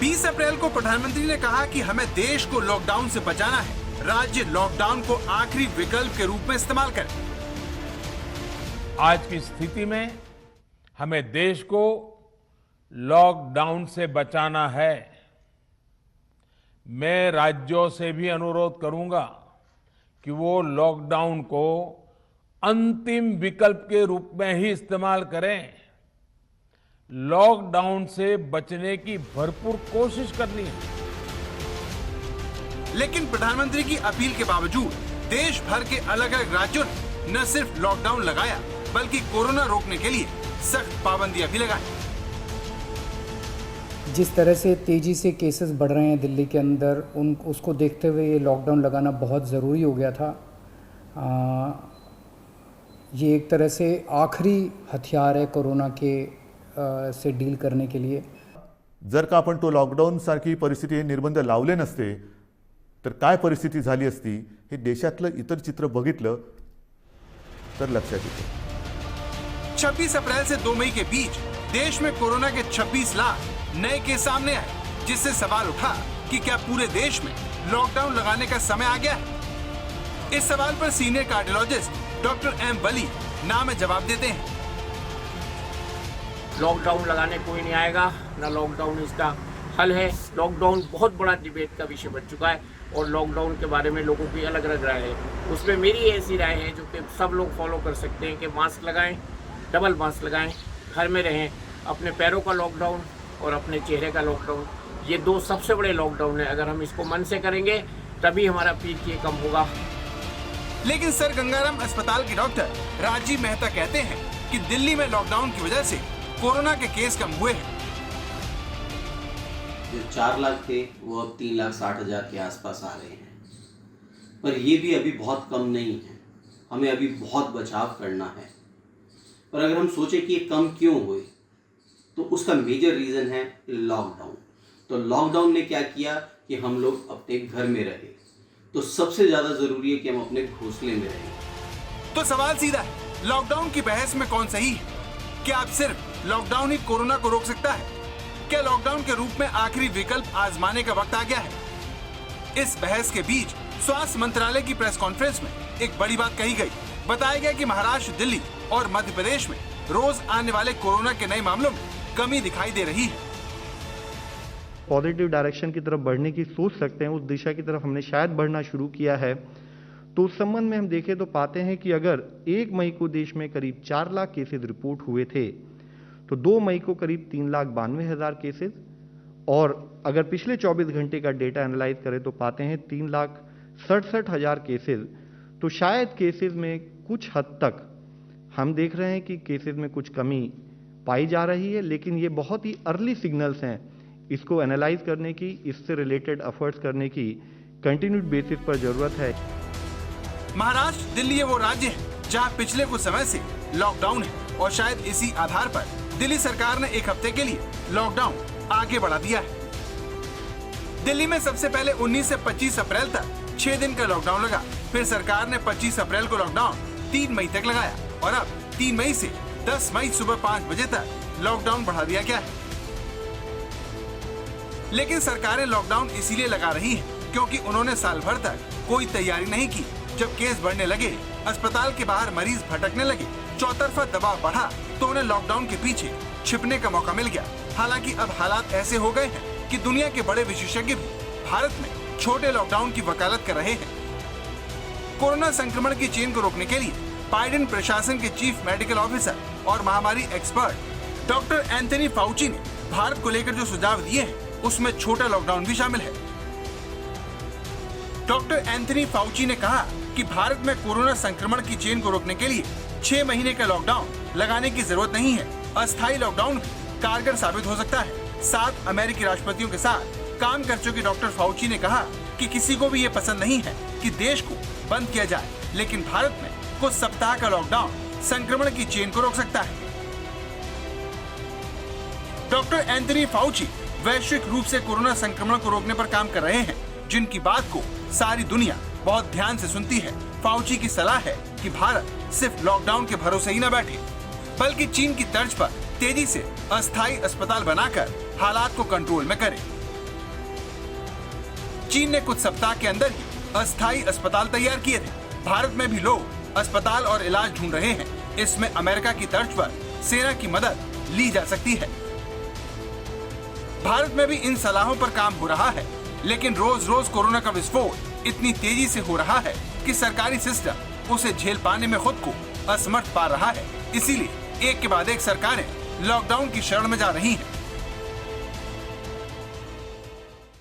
20 अप्रैल को प्रधानमंत्री ने कहा कि हमें देश को लॉकडाउन से बचाना है। राज्य लॉकडाउन को आखिरी विकल्प के रूप में इस्तेमाल करें। आज की स्थिति में हमें देश को लॉकडाउन से बचाना है। मैं राज्यों से भी अनुरोध करूंगा कि वो लॉकडाउन को अंतिम विकल्प के रूप में ही इस्तेमाल करें। लॉकडाउन से बचने की भरपूर कोशिश करनी है। लेकिन प्रधानमंत्री की अपील के बावजूद देश भर के अलग अलग राज्यों ने न सिर्फ लॉकडाउन लगाया बल्कि कोरोना रोकने के लिए सख्त पाबंदियां भी लगाई। जिस तरह से तेज़ी से केसेस बढ़ रहे हैं दिल्ली के अंदर, उसको देखते हुए ये लॉकडाउन लगाना बहुत ज़रूरी हो गया था। ये एक तरह से आखिरी हथियार है कोरोना के से डील करने के लिए। जर का आपण तो लॉकडाऊन सारखी परिस्थिती, निर्बंध लावले नसते तर काय परिस्थिती झाली असती हे देशातलं इतर चित्र बघितलं तर लक्षात येतं। 26 अप्रैल से 2 मई के बीच देश में कोरोना के 26 लाख नए केस सामने आए, जिससे सवाल उठा कि क्या पूरे देश में लॉकडाउन लगाने का समय आ गया है। इस सवाल पर सीनियर कार्डियोलॉजिस्ट डॉक्टर एम वली नाम जवाब देते हैं। लॉकडाउन लगाने कोई नहीं आएगा, ना लॉकडाउन इसका हल है। लॉकडाउन बहुत बड़ा डिबेट का विषय बन चुका है और लॉकडाउन के बारे में लोगों की अलग अलग राय है। उसमें मेरी ऐसी राय है जो कि सब लोग फॉलो कर सकते हैं कि मास्क लगाएं, डबल मास्क लगाएं, घर में रहें। अपने पैरों का लॉकडाउन और अपने चेहरे का लॉकडाउन, ये 2 सबसे बड़े लॉकडाउन है। अगर हम इसको मन से करेंगे तभी हमारा पीक ये कम होगा। लेकिन सर गंगाराम अस्पताल के डॉक्टर राजीव मेहता कहते हैं कि दिल्ली में लॉकडाउन की वजह से कोरोना के केस कम हुए हैं। जो 4 लाख थे वो अब 3,60,000 के आसपास आ रहे हैं, पर ये भी अभी बहुत कम नहीं है। हमें अभी बहुत बचाव करना है। पर अगर हम सोचें कि ये कम क्यों हुए, तो उसका मेजर रीज़न है लॉकडाउन। तो लॉकडाउन ने क्या किया कि हम लोग अपने घर में रहे। तो सबसे ज़्यादा ज़रूरी है कि हम अपने घोंसले में रहें। तो सवाल सीधा है, लॉकडाउन की बहस में कौन सही है? क्या अब सिर्फ लॉकडाउन ही कोरोना को रोक सकता है? क्या लॉकडाउन के रूप में आखिरी विकल्प आजमाने का वक्त आ गया है? इस बहस के बीच स्वास्थ्य मंत्रालय की प्रेस कॉन्फ्रेंस में एक बड़ी बात कही गई। बताया गया कि महाराष्ट्र, दिल्ली और मध्य प्रदेश में रोज आने वाले कोरोना के नए मामलों में कमी दिखाई दे रही है। पॉजिटिव डायरेक्शन की तरफ बढ़ने की सोच सकते हैं, उस दिशा की तरफ हमने शायद बढ़ना शुरू किया है। तो उस संबंध में हम देखें तो पाते हैं कि अगर 1 मई को देश में करीब 4 लाख केसेज रिपोर्ट हुए थे, तो 2 मई को करीब 3,92,000 केसेज, और अगर पिछले 24 घंटे का डेटा एनालाइज करें तो पाते हैं 3,67,000 केसेज। तो शायद केसेज में कुछ हद तक हम देख रहे हैं कि केसेज में कुछ कमी पाई जा रही है, लेकिन ये बहुत ही अर्ली सिग्नल्स हैं। इसको एनालाइज करने की, इससे रिलेटेड एफर्ट्स करने की कंटिन्यूड बेसिस पर जरूरत है। महाराष्ट्र, दिल्ली ये वो राज्य है जहां पिछले कुछ समय से लॉकडाउन है और शायद इसी आधार पर दिल्ली सरकार ने 1 हफ्ते के लिए लॉकडाउन आगे बढ़ा दिया है। दिल्ली में सबसे पहले 19 से 25 अप्रैल तक 6 दिन का लॉकडाउन लगा। फिर सरकार ने 25 अप्रैल को लॉकडाउन 3 मई तक लगाया और अब 3 मई से 10 मई सुबह 5 बजे तक लॉकडाउन बढ़ा दिया गया है। लेकिन सरकारें लॉकडाउन इसीलिए लगा रही हैं क्योंकि उन्होंने साल भर तक कोई तैयारी नहीं की। जब केस बढ़ने लगे, अस्पताल के बाहर मरीज भटकने लगे, चौतरफा दबाव बढ़ा, तो उन्हें लॉकडाउन के पीछे छिपने का मौका मिल गया। हालांकि अब हालात ऐसे हो गए हैं कि दुनिया के बड़े विशेषज्ञ भी भारत में छोटे लॉकडाउन की वकालत कर रहे हैं। कोरोना संक्रमण की चेन को रोकने के लिए बाइडेन प्रशासन के चीफ मेडिकल ऑफिसर और महामारी एक्सपर्ट डॉक्टर एंथनी फाउची ने भारत को लेकर जो सुझाव दिए हैं उसमें छोटा लॉकडाउन भी शामिल है। डॉक्टर एंथनी फाउची ने कहा कि भारत में कोरोना संक्रमण की चेन को रोकने के लिए 6 महीने का लॉकडाउन लगाने की जरूरत नहीं है। अस्थायी लॉकडाउन भी कारगर साबित हो सकता है। 7 अमेरिकी राष्ट्रपतियों के साथ काम कर चुके डॉक्टर फाउची ने कहा कि किसी को भी ये पसंद नहीं है कि देश को बंद किया जाए, लेकिन भारत में कुछ सप्ताह का लॉकडाउन संक्रमण की चेन को रोक सकता है। डॉक्टर एंथनी फाउची वैश्विक रूप से कोरोना संक्रमण को रोकने पर काम कर रहे हैं, जिनकी बात को सारी दुनिया बहुत ध्यान से सुनती है। फाउची की सलाह है कि भारत सिर्फ लॉकडाउन के भरोसे ही न बैठे, बल्कि चीन की तर्ज पर तेजी से अस्थायी अस्पताल बनाकर हालात को कंट्रोल में करे। चीन ने कुछ सप्ताह के अंदर ही अस्थायी अस्पताल तैयार किए थे। भारत में भी लोग अस्पताल और इलाज ढूंढ रहे हैं। इसमें अमेरिका की तर्ज पर सेना की मदद ली जा सकती है। भारत में भी इन सलाहों पर काम हो रहा है, लेकिन रोज रोज कोरोना का विस्फोट इतनी तेजी से हो रहा है कि सरकारी सिस्टम उसे झेल पाने में खुद को असमर्थ पा रहा है। इसीलिए एक के बाद एक सरकारें लॉकडाउन की शरण में जा रही हैं।